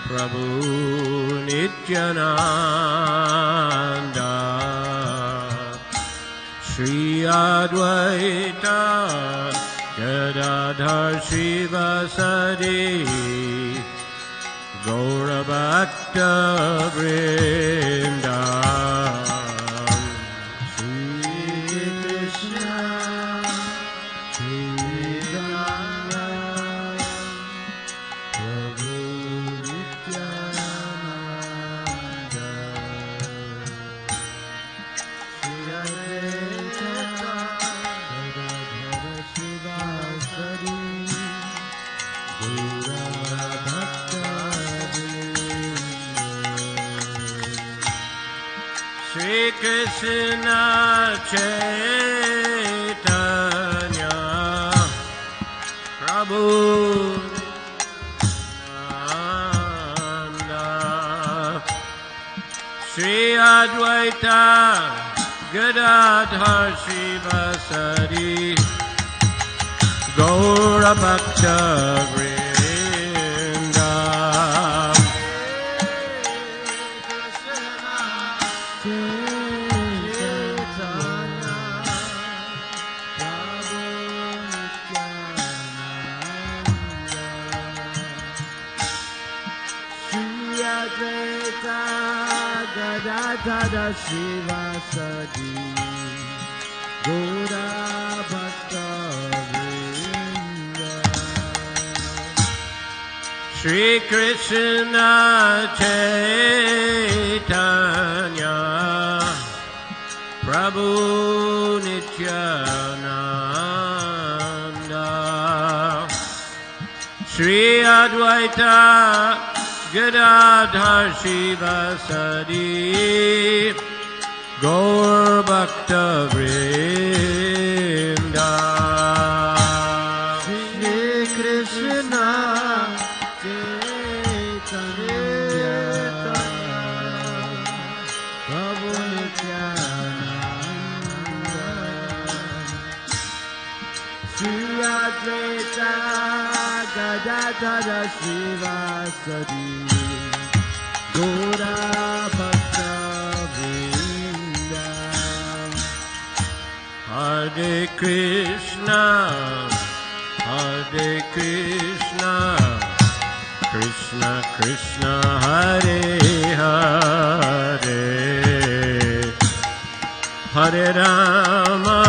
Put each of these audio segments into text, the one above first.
Prabhu Nityananda Shri Advaita Gadadhar Shivasadi Gaura Bhakta Vrinda Krishna Chaitanya Prabhu Nanda Shri Advaita Gadadhar Shivasadi Gaura Bhakta Vrinda Gadadhara Shivasadi Gaura Bhakta Vrinda Shri Krishna Chaitanya Prabhu Nityananda Shri Advaita Gadadhar Shivasadi Gaur Bhakta Vrinda Shri Krishna Chaitanya Prabhu Nityananda Shri Advaita Gadadhara Shivasadi Gaura Bhakta Vrinda Hare Krishna Krishna Krishna Hare Hare Hare Rama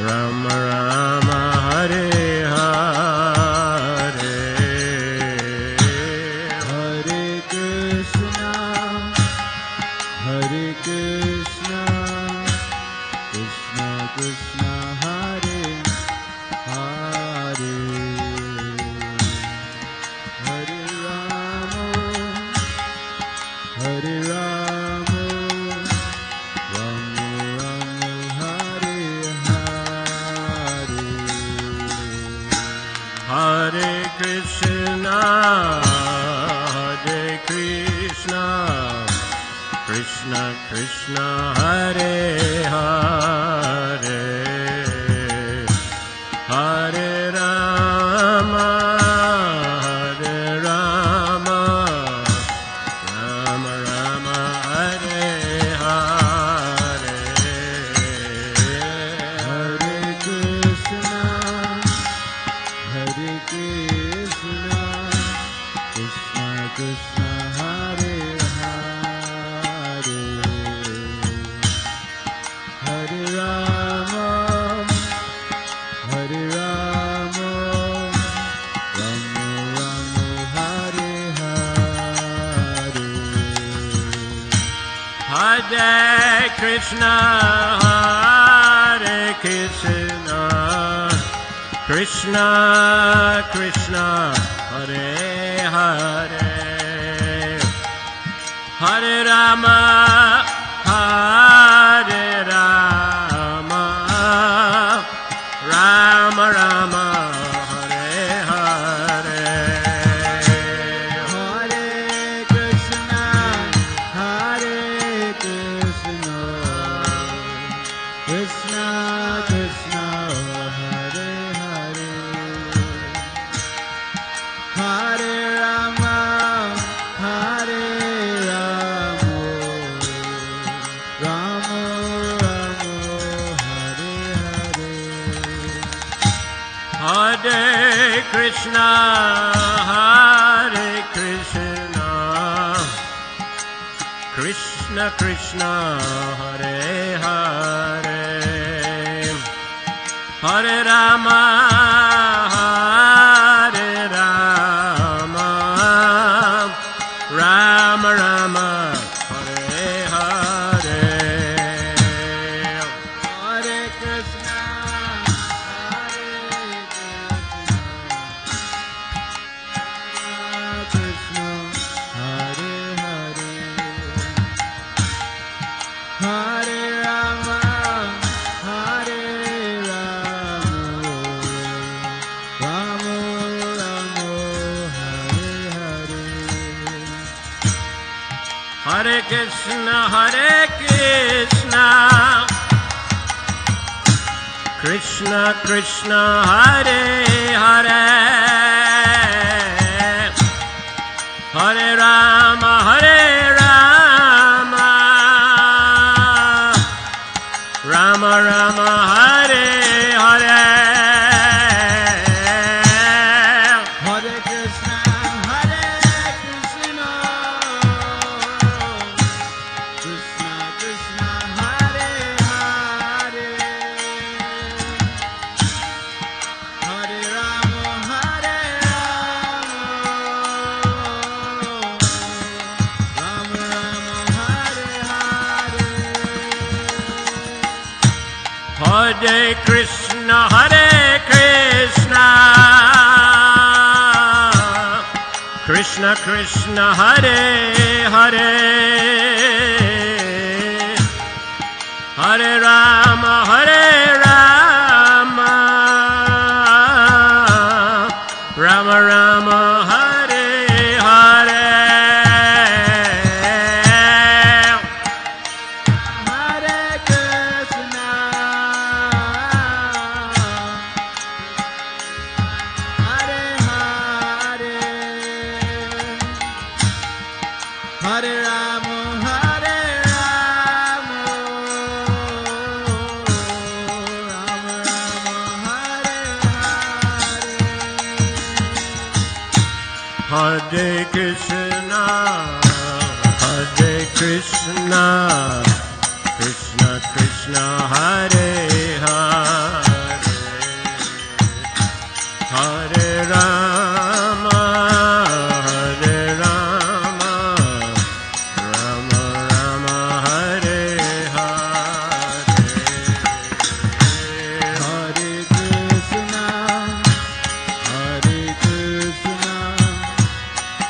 Rama Rama Hare Hare Hare Krishna Krishna Krishna Hare Hare Hare Rama Hare Krishna Krishna Krishna Hare Hare Hare Rama Rama Rama Hare Hare Hare Krishna Krishna Krishna Hare Hare Hare Rama Rama Rama Hare Hare Hare Krishna Krishna Krishna Hare Hare Hare Rama Rama Rama Hare Hare Hare Krishna Krishna Krishna Hare Hare Hare Krishna, Hare Krishna, Krishna Krishna, Hare Hare, Hare Rama, Hare Rama, Rama Rama, Hare Hare, Hare Krishna, Hare Krishna, Hare Hare, Hare Rama, Hare Rama, Rama Rama, Hare Hare, Hare Krishna, Krishna Krishna, Hare Hare, Hare Rama, Rama Rama, Hare Hare, Hare Krishna, Krishna Krishna, Hare Hare, Hare Rama, Rama Rama, Hare Hare, Hare Krishna, Krishna Krishna, Hare Hare, Hare Rama, Rama Rama, Hare Hare, Hare Krishna, Hare Hare, Hare Rama, Rama Rama, Hare Hare, Hare Krishna, Krishna Krishna, Hare Hare, Hare Rama, Rama Rama, Hare Hare, Hare Krishna,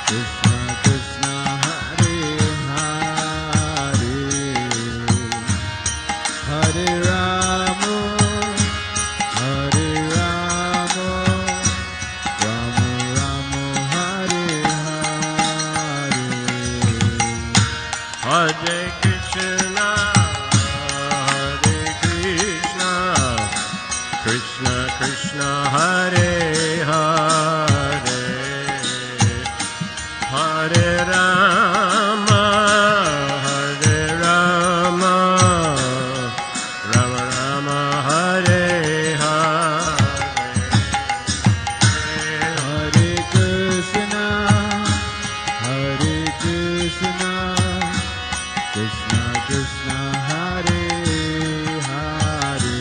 Krishna Krishna, Hare Hare, Hare Rama, Rama Rama, Hare Hare, Hare Krishna, Krishna Krishna, Hare Hare, Hare Rama, Rama Rama, Hare Hare, Hare Krishna, Krishna Krishna, Hare Hare,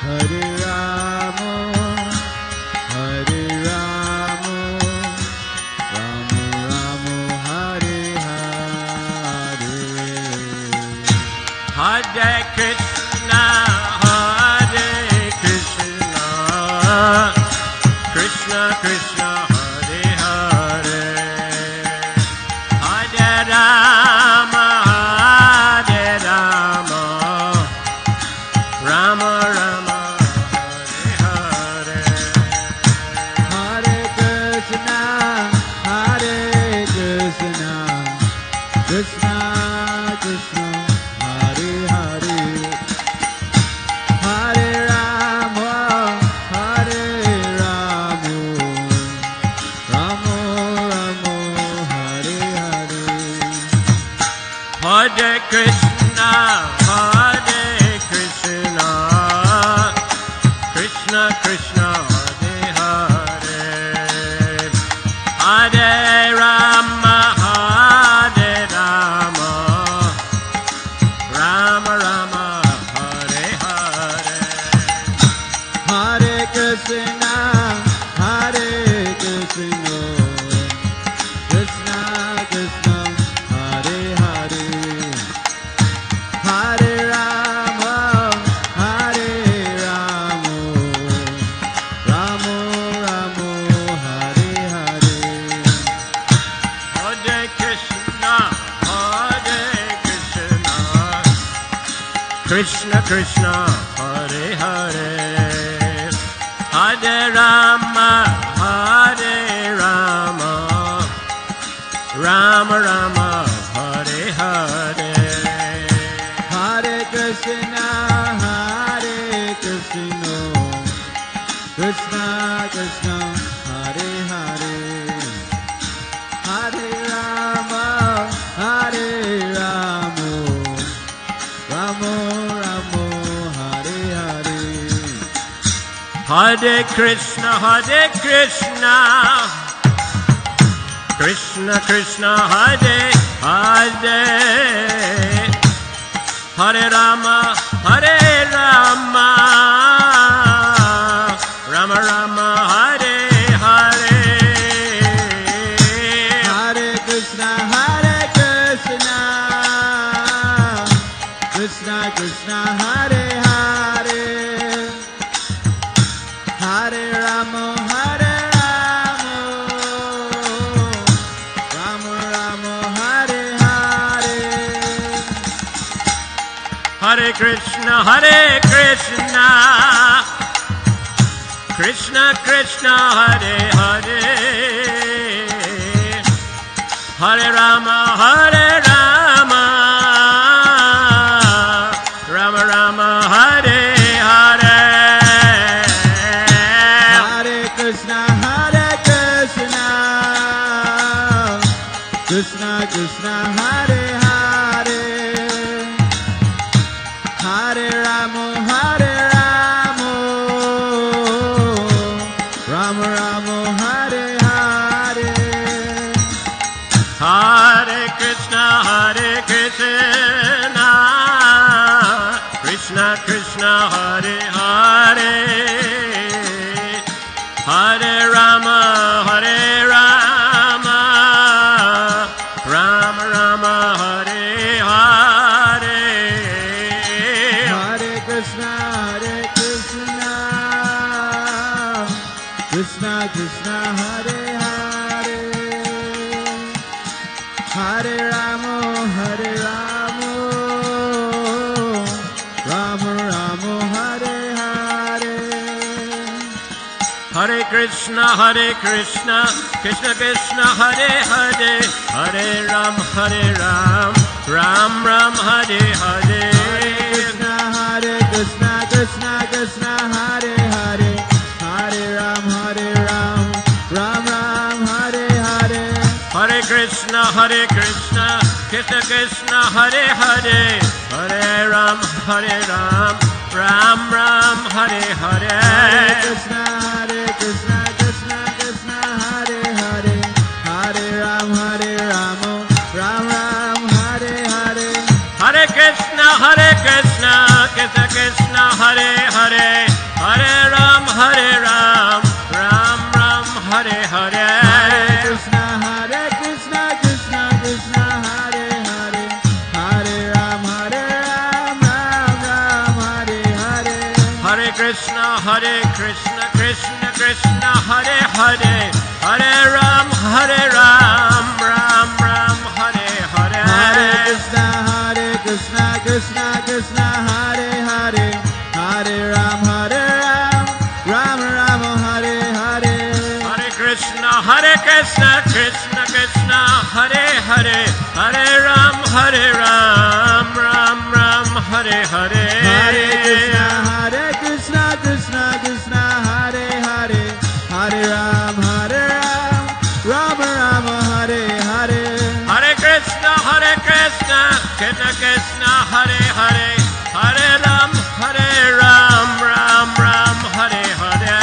Hare Rama, Rama Rama, Hare Hare, Hare Krishna, Krishna Krishna, Hare Hare, Hare Rama, Rama Rama, Hare Hare, Hare Krishna, Krishna Krishna, Hare Hare, Hare Rama, Krishna, Hare Rama, Rama Rama, Hare Hare. Hare Krishna, Krishna Krishna, Hare Hare, Hare Rama, Rama Rama, Hare Hare. Hare Krishna, Krishna Krishna, Hare Hare, Hare Rama, Rama Rama, Hare Hare. Hare Krishna, Krishna Krishna, Hare Hare, Hare Rama, Rama Rama, Hare Hare. Hare Krishna, Krishna Krishna, Hare Hare, Hare Rama, Rama Rama, Hare Hare. Hare Krishna, Krishna Krishna, Hare Hare, Hare Rama, Rama Rama, Hare Hare. Hare Krishna, Krishna Krishna, Hare Hare, Hare Rama, Rama Rama, Hare Hare. Hare Krishna, Krishna Krishna, Hare Hare, Hare Rama, Rama Rama, Hare Hare. Hare Krishna, Krishna Krishna, Hare Hare, Hare Rama, Rama Rama, Hare Hare. Hare Krishna, Krishna Krishna, Hare Hare, Hare Rama, Rama Rama, Hare Hare. Hare Krishna, Krishna Krishna, Hare Hare, Hare Ram, Ram Ram, Hare Hare. Hare Krishna, Krishna Hare Hare, Hare Ram, Ram Ram, Hare Hare. Hare Krishna, Krishna Krishna, Hare Hare, Hare Ram, Ram Ram, Hare Hare. Hare Krishna, Krishna Krishna, Hare Hare, Hare Ram, Ram Ram, Hare Hare. Hare Krishna, Krishna Krishna, Hare Hare, Hare Ram, Ram Ram, Hare Hare. Hare Krishna, Krishna Krishna, Hare Hare, Hare Ram, Ram Ram, Hare Hare. Hare Krishna, Krishna Krishna, Hare Hare, Hare Ram, Ram Ram, Hare Hare. Hare Krishna, Krishna Krishna, Hare Hare, Hare Ram, Ram Ram, Hare Hare. Hare Krishna, Krishna Krishna, Hare Hare, Hare Ram, Ram Ram, Hare Hare. Hare Krishna, Krishna Krishna, Hare Hare, Hare Ram, Ram Ram, Hare Hare. Hare Krishna, Krishna Krishna, Hare Hare, Hare Ram, Ram Ram, Hare Hare.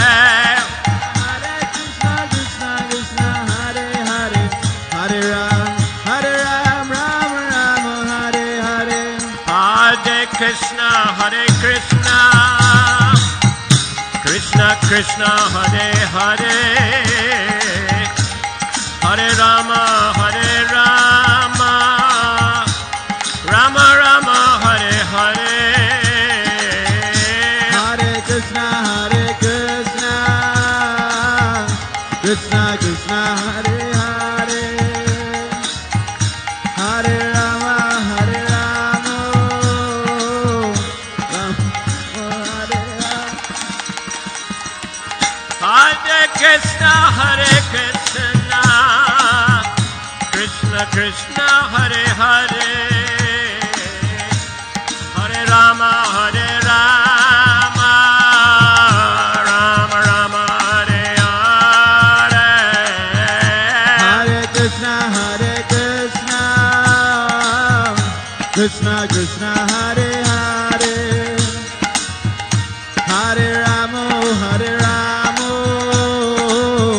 Krishna Krishna Hare Hare Hare Rama Hare Rama Rama Rama Hare Hare Hare Krishna Krishna Krishna Hare Hare Hare Rama Hare Rama Rama Hare Hare Hare Krishna Krishna Krishna Hare Hare Hare Rama Hare Rama Rama Rama Hare Hare Hare Krishna Krishna Krishna Hare Hare Hare Rama Hare Rama Rama Rama Hare Hare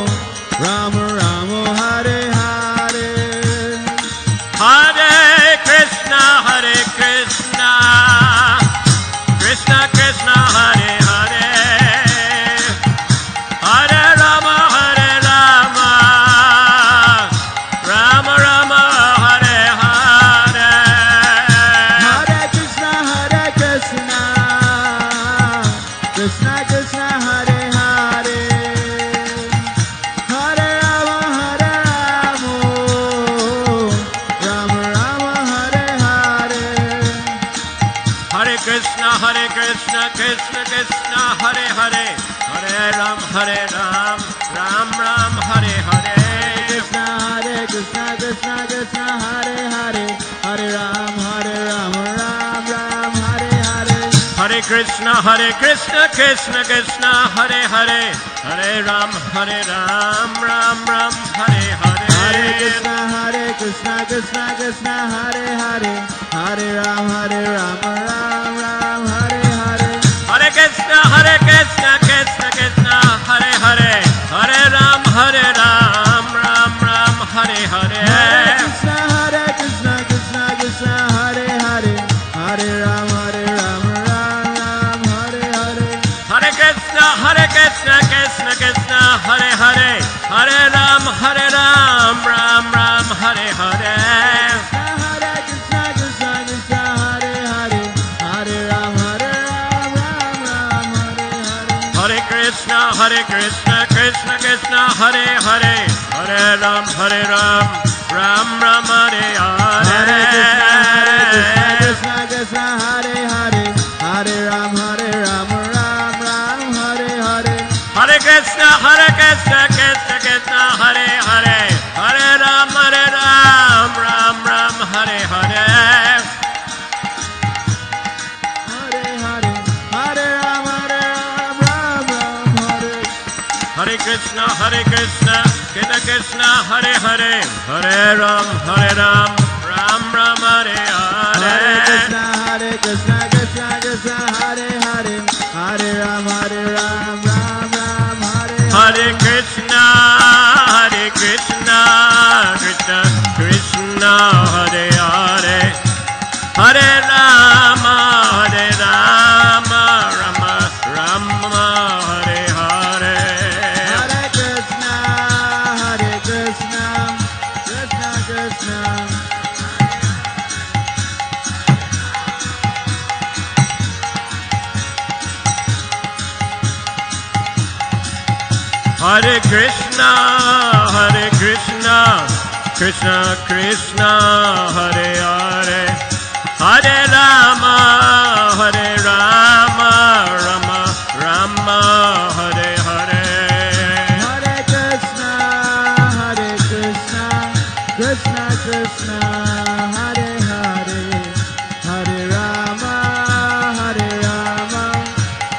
Hare Krishna Krishna Krishna Hare Hare Hare Rama Hare Rama Rama Rama Hare Hare Hare Krishna Krishna Krishna Hare Hare Hare Rama Hare Rama Rama Rama Hare Hare Hare Krishna Krishna Krishna Hare Hare Hare Ram Ram Ram Hare Hare Krishna Krishna Krishna Hare Hare Hare Ram Ram Ram Hare Hare Hare Krishna Krishna Krishna Hare Hare Hare Ram Ram Ram Hare Hare Hare Krishna Krishna Krishna Hare Hare Hare Ram Ram Ram Hare Hare Hare Krishna Krishna Hare Hare Hare Ram Ram Ram Hare Hare Hare Krishna Krishna Krishna Hare Hare Hare Ram Ram Ram Hare Hare Hare Krishna Krishna Hare Hare Hare Ram Ram Ram Hare Hare Hare Krishna Krishna Hare Hare Hare Ram Ram Ram Hare Hare Krishna Krishna Hare Hare Hare Ram Ram Ram Hare Hare Krishna Hare Krishna Hare Hare Hare Ram Ram Hare Hare Hare Krishna Krishna Hare Hare Hare Ram Ram Hare Hare Hare Hare Hare Ram Ram Hare Hare Krishna Krishna Hare Hare Hare Ram Ram Hare Hare Hare Krishna Krishna Hare Hare Hare Ram Ram Hare Hare Krishna Krishna Krishna Hare Hare Hare Rama Rama Rama Hare Hare Hare Krishna Krishna Krishna Hare Krishna Krishna Krishna Hare Hare Hare Rama Rama Rama Hare Hare Hare Krishna Krishna Krishna Hare Hare Hare Rama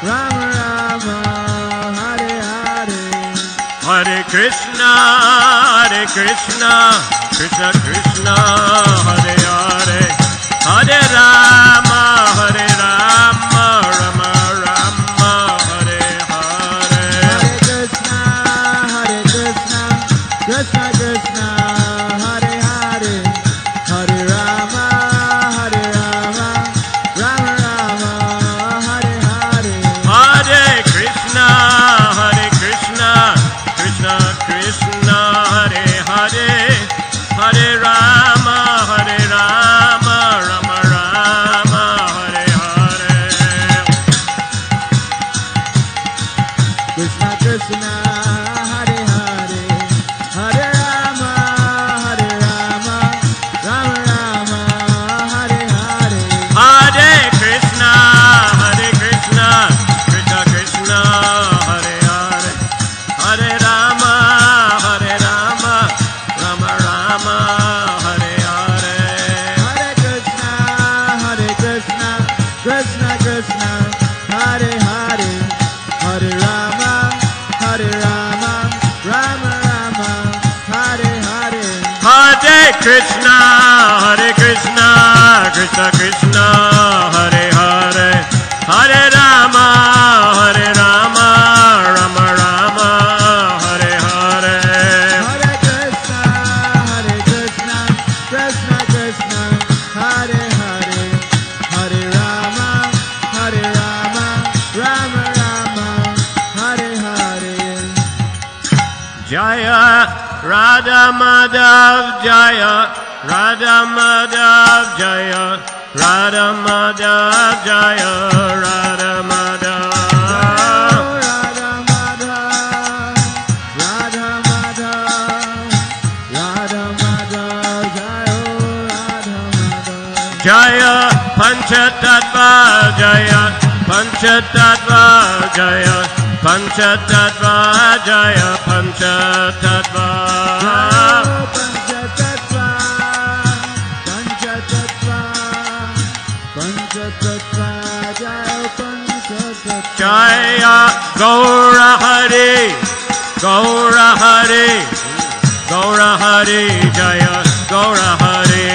Rama Rama Hare Hare Hare Krishna Krishna Krishna Hare Hare Hare Rama Rama Rama Hare Hare Hare Krishna Krishna Krishna Hare Hare Hare Rama Rama Rama Hare Hare Hare Krishna Hare Hare, Hare Rama, Hare Rama, Rama Rama, Hare Hare. Hare Krishna, Krishna Krishna, Hare Hare, Hare Rama, Rama Rama, Hare Hare. Hare Krishna, Krishna Krishna, Hare Hare, Hare Rama, Rama Rama, Hare Hare. Hare Krishna, Krishna Krishna, Hare Hare, Hare Rama, Rama Rama, Hare Hare. Hare Krishna, Krishna Krishna, Hare Hare, Hare Rama, Rama Rama, Hare Hare. Jaya Radha Madhav, Jaya Radha Madhav, Jaya Radha Madhav, Jaya Radha Madhav. Radha Madhav, Radha Madhav, Radha Madhav, Jayo Radha Madhav. Jaya Panchatattva, Jaya Panchatattva, Jaya Panchatattva, Jaya Panchatattva. Panchatattva, Panchatattva, Panchatattva, Jayo Panchatattva. Jaya Gaura Hari, Gaura Hari, Gaura Hari, Jaya Gaura Hari.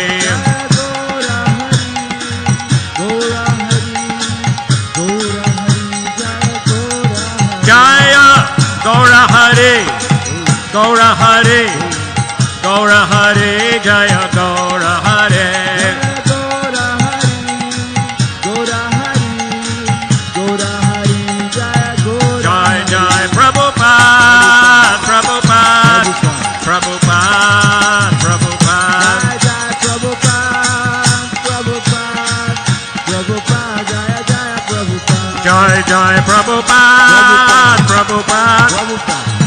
Gaura Hari, Gaura Hari, Gaura Hari, Jaya Gaura Hari. Gaura Hari, Gaura Hari, Jaya Gaura. Jai Jai Prabhupada, Prabhupada, Prabhupada, Prabhupada. Jai Jai Prabhupada, Prabhupada, Prabhupada, Jaya Jaya Prabhupada. Jai Jai Prabhupada, Prabhupada,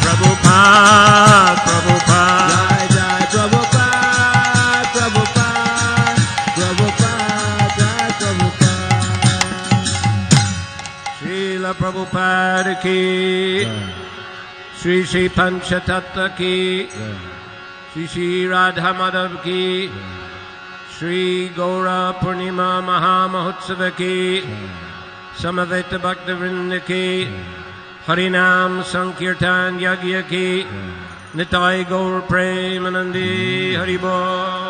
Prabhupada, Prabhupada. Jai Jai Prabhupada, Prabhupada, Prabhupada, Jai Prabhupada. Srila Prabhupada ki, Shri Panchatattva ki, Shri Radha Madhav ki, Shri Gaura Purnima Mahamahotsav ki, Samaveta Bhaktivinoda ki, Harinam Sankirtan Yagya ki, Nitai Gaur Premanandi Haribol.